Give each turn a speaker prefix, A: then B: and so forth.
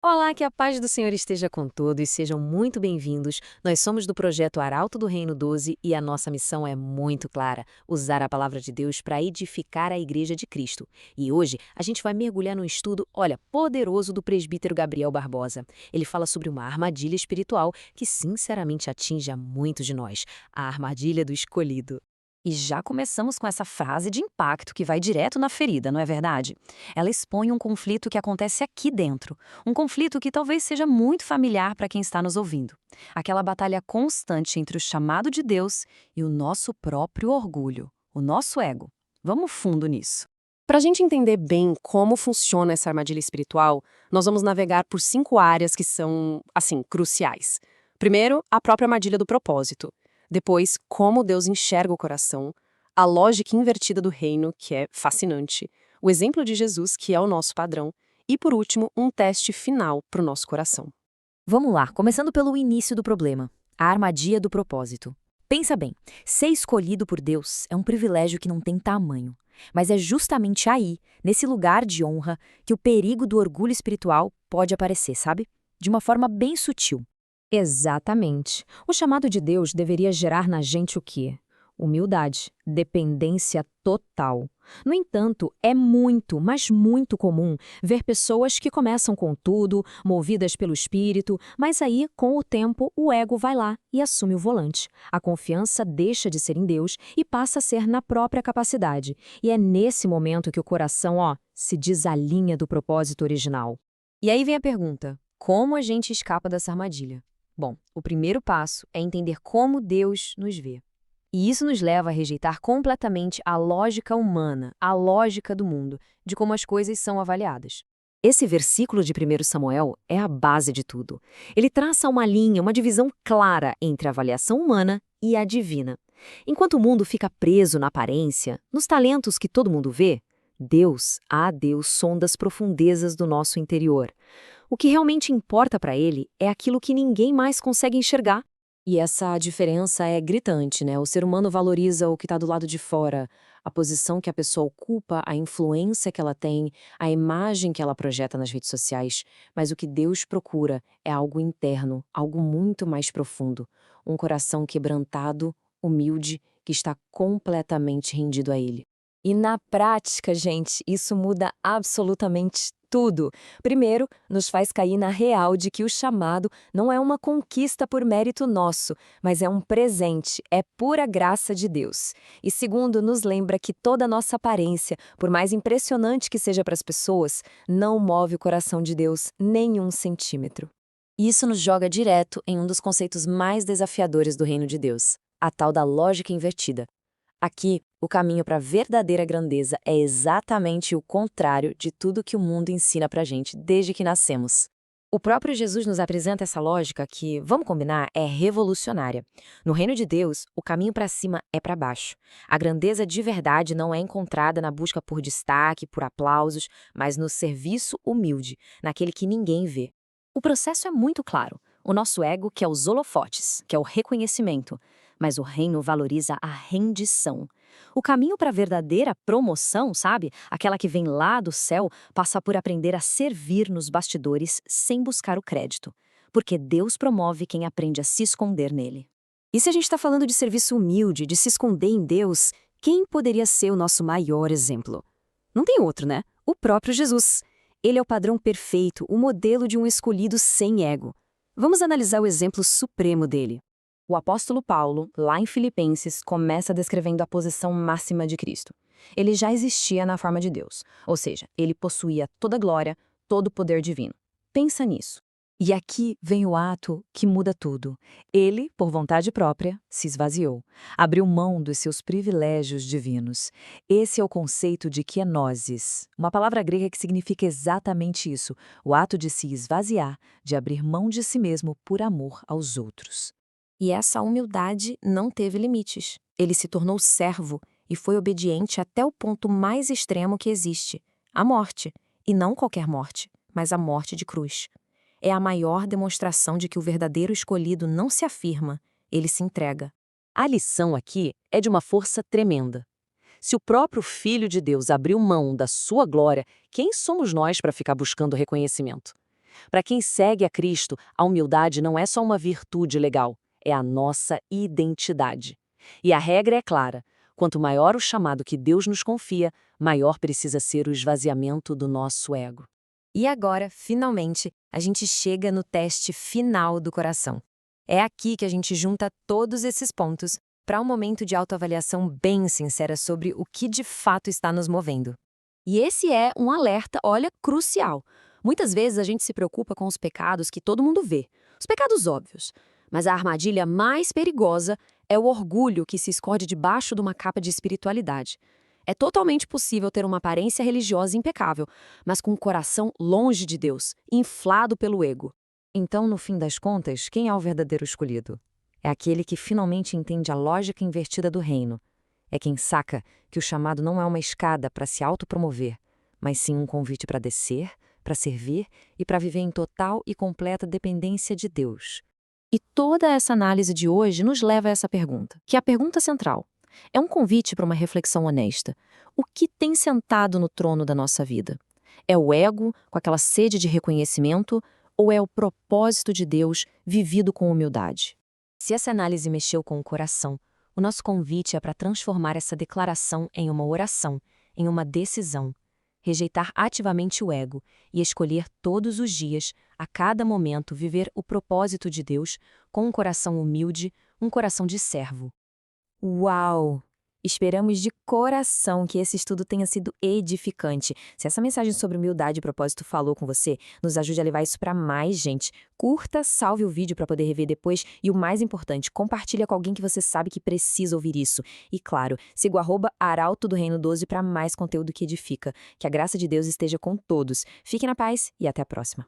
A: Olá, que a paz do Senhor esteja com todos, sejam muito bem-vindos. Nós somos do projeto Arauto do Reino 12 e a nossa missão é muito clara: usar a palavra de Deus para edificar a Igreja de Cristo. E hoje a gente vai mergulhar num estudo, poderoso do presbítero Gabriel Barbosa. Ele fala sobre uma armadilha espiritual que sinceramente atinge a muitos de nós: a armadilha do escolhido.
B: E já começamos com essa frase de impacto que vai direto na ferida, não é verdade? Ela expõe um conflito que acontece aqui dentro. Um conflito que talvez seja muito familiar para quem está nos ouvindo. Aquela batalha constante entre o chamado de Deus e o nosso próprio orgulho, o nosso ego. Vamos fundo nisso.
A: Para a gente entender bem como funciona essa armadilha espiritual, nós vamos navegar por 5 áreas que são, assim, cruciais. Primeiro, a própria armadilha do propósito. Depois, como Deus enxerga o coração. A lógica invertida do reino, que é fascinante. O exemplo de Jesus, que é o nosso padrão. E, por último, um teste final para o nosso coração.
B: Vamos lá, começando pelo início do problema, a armadilha do propósito. Pensa bem, ser escolhido por Deus é um privilégio que não tem tamanho. Mas é justamente aí, nesse lugar de honra, que o perigo do orgulho espiritual pode aparecer, sabe? De uma forma bem sutil.
A: Exatamente. O chamado de Deus deveria gerar na gente o quê? Humildade, dependência total. No entanto, é muito, mas muito comum ver pessoas que começam com tudo, movidas pelo espírito, mas aí, com o tempo, o ego vai lá e assume o volante. A confiança deixa de ser em Deus e passa a ser na própria capacidade. E é nesse momento que o coração, se desalinha do propósito original. E aí vem a pergunta: como a gente escapa dessa armadilha? Bom, o primeiro passo é entender como Deus nos vê. E isso nos leva a rejeitar completamente a lógica humana, a lógica do mundo, de como as coisas são avaliadas. Esse versículo de 1 Samuel é a base de tudo. Ele traça uma linha, uma divisão clara entre a avaliação humana e a divina. Enquanto o mundo fica preso na aparência, nos talentos que todo mundo vê, Deus sonda as profundezas do nosso interior. O que realmente importa para ele é aquilo que ninguém mais consegue enxergar. E essa diferença é gritante, né? O ser humano valoriza o que está do lado de fora, a posição que a pessoa ocupa, a influência que ela tem, a imagem que ela projeta nas redes sociais. Mas o que Deus procura é algo interno, algo muito mais profundo. Um coração quebrantado, humilde, que está completamente rendido a Ele. E na prática, gente, isso muda absolutamente tudo. Primeiro, nos faz cair na real de que o chamado não é uma conquista por mérito nosso, mas é um presente, é pura graça de Deus. E segundo, nos lembra que toda a nossa aparência, por mais impressionante que seja para as pessoas, não move o coração de Deus nem um centímetro. E isso nos joga direto em um dos conceitos mais desafiadores do reino de Deus, a tal da lógica invertida. Aqui, o caminho para a verdadeira grandeza é exatamente o contrário de tudo que o mundo ensina pra gente desde que nascemos. O próprio Jesus nos apresenta essa lógica que, vamos combinar, é revolucionária. No reino de Deus, o caminho para cima é para baixo. A grandeza de verdade não é encontrada na busca por destaque, por aplausos, mas no serviço humilde, naquele que ninguém vê. O processo é muito claro. O nosso ego quer os holofotes, quer o reconhecimento, mas o reino valoriza a rendição. O caminho para a verdadeira promoção, sabe? Aquela que vem lá do céu, passa por aprender a servir nos bastidores sem buscar o crédito. Porque Deus promove quem aprende a se esconder nele. E se a gente está falando de serviço humilde, de se esconder em Deus, quem poderia ser o nosso maior exemplo? Não tem outro, né? O próprio Jesus. Ele é o padrão perfeito, o modelo de um escolhido sem ego. Vamos analisar o exemplo supremo dele. O apóstolo Paulo, lá em Filipenses, começa descrevendo a posição máxima de Cristo. Ele já existia na forma de Deus, ou seja, ele possuía toda a glória, todo o poder divino. Pensa nisso. E aqui vem o ato que muda tudo. Ele, por vontade própria, se esvaziou, abriu mão dos seus privilégios divinos. Esse é o conceito de kenosis, uma palavra grega que significa exatamente isso, o ato de se esvaziar, de abrir mão de si mesmo por amor aos outros. E essa humildade não teve limites. Ele se tornou servo e foi obediente até o ponto mais extremo que existe, a morte. E não qualquer morte, mas a morte de cruz. É a maior demonstração de que o verdadeiro escolhido não se afirma, ele se entrega. A lição aqui é de uma força tremenda. Se o próprio Filho de Deus abriu mão da sua glória, quem somos nós para ficar buscando reconhecimento?
B: Para quem segue a Cristo, a humildade não é só uma virtude legal, é a nossa identidade. E a regra é clara: quanto maior o chamado que Deus nos confia, maior precisa ser o esvaziamento do nosso ego.
A: E agora, finalmente, a gente chega no teste final do coração. É aqui que a gente junta todos esses pontos para um momento de autoavaliação bem sincera sobre o que de fato está nos movendo. E esse é um alerta, olha, crucial. Muitas vezes a gente se preocupa com os pecados que todo mundo vê, os pecados óbvios. Mas a armadilha mais perigosa é o orgulho que se esconde debaixo de uma capa de espiritualidade. É totalmente possível ter uma aparência religiosa impecável, mas com o coração longe de Deus, inflado pelo ego. Então, no fim das contas, quem é o verdadeiro escolhido? É aquele que finalmente entende a lógica invertida do reino. É quem saca que o chamado não é uma escada para se autopromover, mas sim um convite para descer, para servir e para viver em total e completa dependência de Deus. E toda essa análise de hoje nos leva a essa pergunta, que é a pergunta central. É um convite para uma reflexão honesta. O que tem sentado no trono da nossa vida? É o ego, com aquela sede de reconhecimento, ou é o propósito de Deus vivido com humildade? Se essa análise mexeu com o coração, o nosso convite é para transformar essa declaração em uma oração, em uma decisão. Rejeitar ativamente o ego e escolher todos os dias, a cada momento, viver o propósito de Deus com um coração humilde, um coração de servo. Uau! Esperamos de coração que esse estudo tenha sido edificante. Se essa mensagem sobre humildade e propósito falou com você, nos ajude a levar isso para mais gente. Curta, salve o vídeo para poder rever depois e o mais importante, compartilha com alguém que você sabe que precisa ouvir isso. E claro, siga o @Arauto do Reino 12 para mais conteúdo que edifica. Que a graça de Deus esteja com todos. Fique na paz e até a próxima.